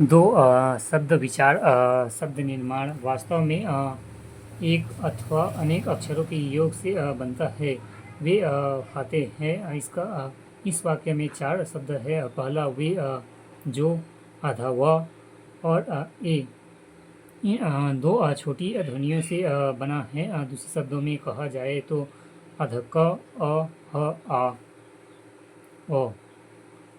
दो शब्द विचार शब्द निर्माण वास्तव में एक अथवा अनेक अक्षरों के योग से बनता है। वे खाते हैं इस वाक्य में चार शब्द है। पहला वे, जो, आधा, वह और ए। इन दो छोटी ध्वनियों से बना है। दूसरे शब्दों में कहा जाए तो अध, क, अ, ह, आ, ओ।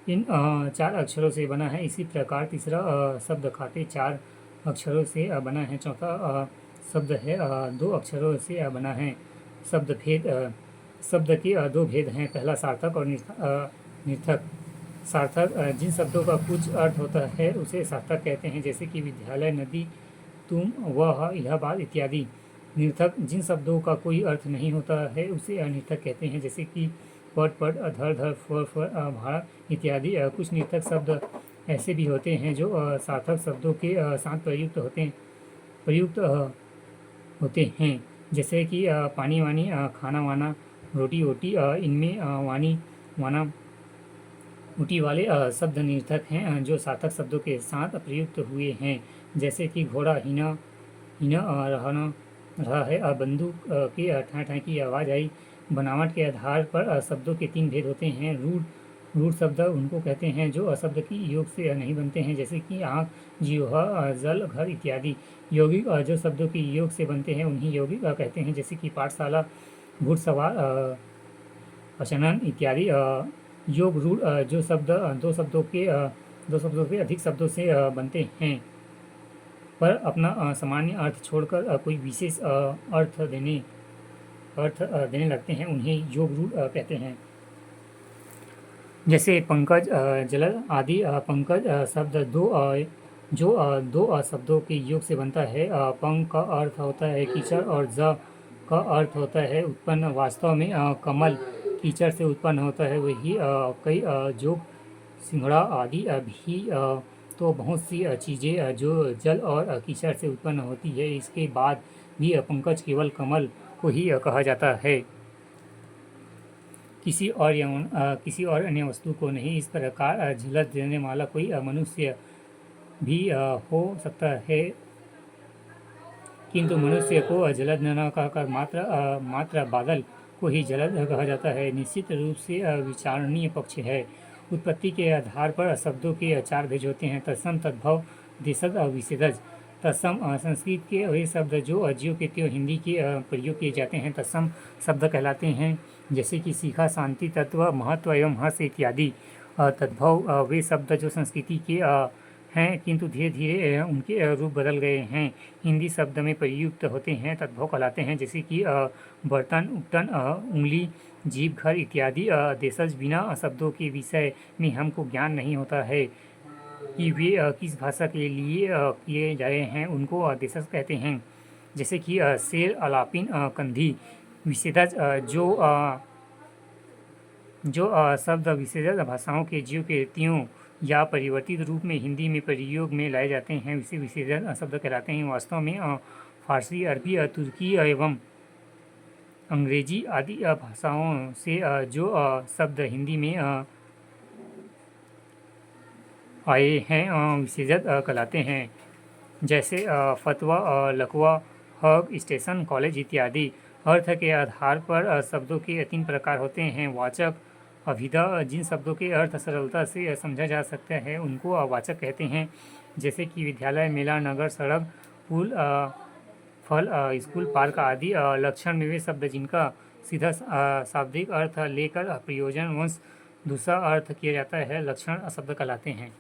इन चार अक्षरों से बना है। इसी प्रकार तीसरा शब्द खाते चार अक्षरों से बना है। चौथा शब्द है दो अक्षरों से बना है। शब्द भेद शब्द के दो भेद हैं। पहला सार्थक और निर्थक। सार्थक जिन शब्दों का कुछ अर्थ होता है उसे सार्थक कहते हैं, जैसे कि विद्यालय, नदी, तुम, वह, यह बात इत्यादि। निर्थक जिन शब्दों का कोई अर्थ नहीं होता है उसे अनिर्थक कहते हैं, जैसे कि पट, पट, धर, धर, फर, फर, भाड़ा इत्यादि। कुछ निर्थक शब्द ऐसे भी होते हैं जो सार्थक शब्दों के साथ प्रयुक्त होते हैं, जैसे कि पानी, वानी, खाना, वाना, रोटी, वोटी। इनमें वानी, वाना, ऊटी वाले शब्द निर्थक हैं जो सार्थक शब्दों के साथ प्रयुक्त हुए हैं, जैसे कि घोड़ा, हिना, हिना, रहना, रहा है। बंदूक की ठाँ ठाँ की आवाज़ आई। बनावट के आधार पर शब्दों के तीन भेद होते हैं। रूढ़ शब्द उनको कहते हैं जो शब्द की योग से नहीं बनते हैं, जैसे कि आँख, जीवा, जल, घर इत्यादि। यौगिक जो शब्दों के योग से बनते हैं उन्हीं यौगिक कहते हैं, जैसे कि पाठशाला, घुड़सवार, प्रशनन इत्यादि। योग रूढ़ जो शब्द दो शब्दों के अधिक शब्दों से बनते हैं पर अपना सामान्य अर्थ छोड़कर कोई विशेष अर्थ देने लगते हैं, उन्हें योग रूढ़ कहते हैं। जैसे पंकज, जलद आदि। पंकज शब्द जो दो शब्दों के योग से बनता है। पंक का अर्थ होता है कीचड़ और ज का अर्थ होता है उत्पन्न। वास्तव में कमल कीचड़ से उत्पन्न होता है। वही कई जोग, सिंघड़ा आदि भी तो बहुत सी चीज़ें जो जल और कीचड़ से उत्पन्न होती है। इसके बाद भी पंकज केवल कमल को ही कहा जाता है, किसी और अन्य वस्तु को नहीं। इस प्रकार झलक देने वाला कोई मनुष्य भी हो सकता है, किंतु मनुष्य को जलद न कहकर मात्र बादल को ही जलद कहा जाता है। निश्चित रूप से विचारणीय पक्ष है। उत्पत्ति के आधार पर शब्दों के चार भेद होते हैं: तत्सम, तद्भव, देशज और विशेषज। तत्सम संस्कृत के वे शब्द जो ज्यों के त्यों हिंदी के प्रयोग किए जाते हैं तत्सम शब्द कहलाते हैं, जैसे कि शिखा, शांति, तत्व, महत्व एवं हर्ष इत्यादि। तद्भव वे शब्द जो संस्कृति के हैं किंतु धीरे धीरे उनके रूप बदल गए हैं, हिंदी शब्द में प्रयुक्त होते हैं, तद्भव कहलाते हैं, जैसे कि बर्तन, उपटन, उंगली, जीभ, घर इत्यादि। देशज बिना शब्दों के विषय में हमको ज्ञान नहीं होता है कि वे किस भाषा के लिए किए गए हैं, उनको देशज कहते हैं, जैसे कि शेर, अलापिन, कंधी। विशेषज जो शब्द विशेषज भाषाओं के ज्यों के त्यों या परिवर्तित रूप में हिंदी में प्रयोग में लाए जाते हैं, इसे विशेषज शब्द कहलाते हैं। वास्तव में फारसी, अरबी, तुर्की एवं अंग्रेजी आदि भाषाओं से जो शब्द हिंदी में आए हैं विशेषज कहलाते हैं, जैसे फतवा, लकवा, हग, स्टेशन, कॉलेज इत्यादि। अर्थ के आधार पर शब्दों के तीन प्रकार होते हैं: वाचक, अभिधा। जिन शब्दों के अर्थ सरलता से समझा जा सकता है उनको वाचक कहते हैं, जैसे कि विद्यालय, मेला, नगर, सड़क, पुल, फल, स्कूल, पार्क आदि। लक्षण में वे शब्द जिनका सीधा शाब्दिक अर्थ लेकर प्रयोजन वश दूसरा अर्थ किया जाता है लक्षण शब्द कहलाते हैं।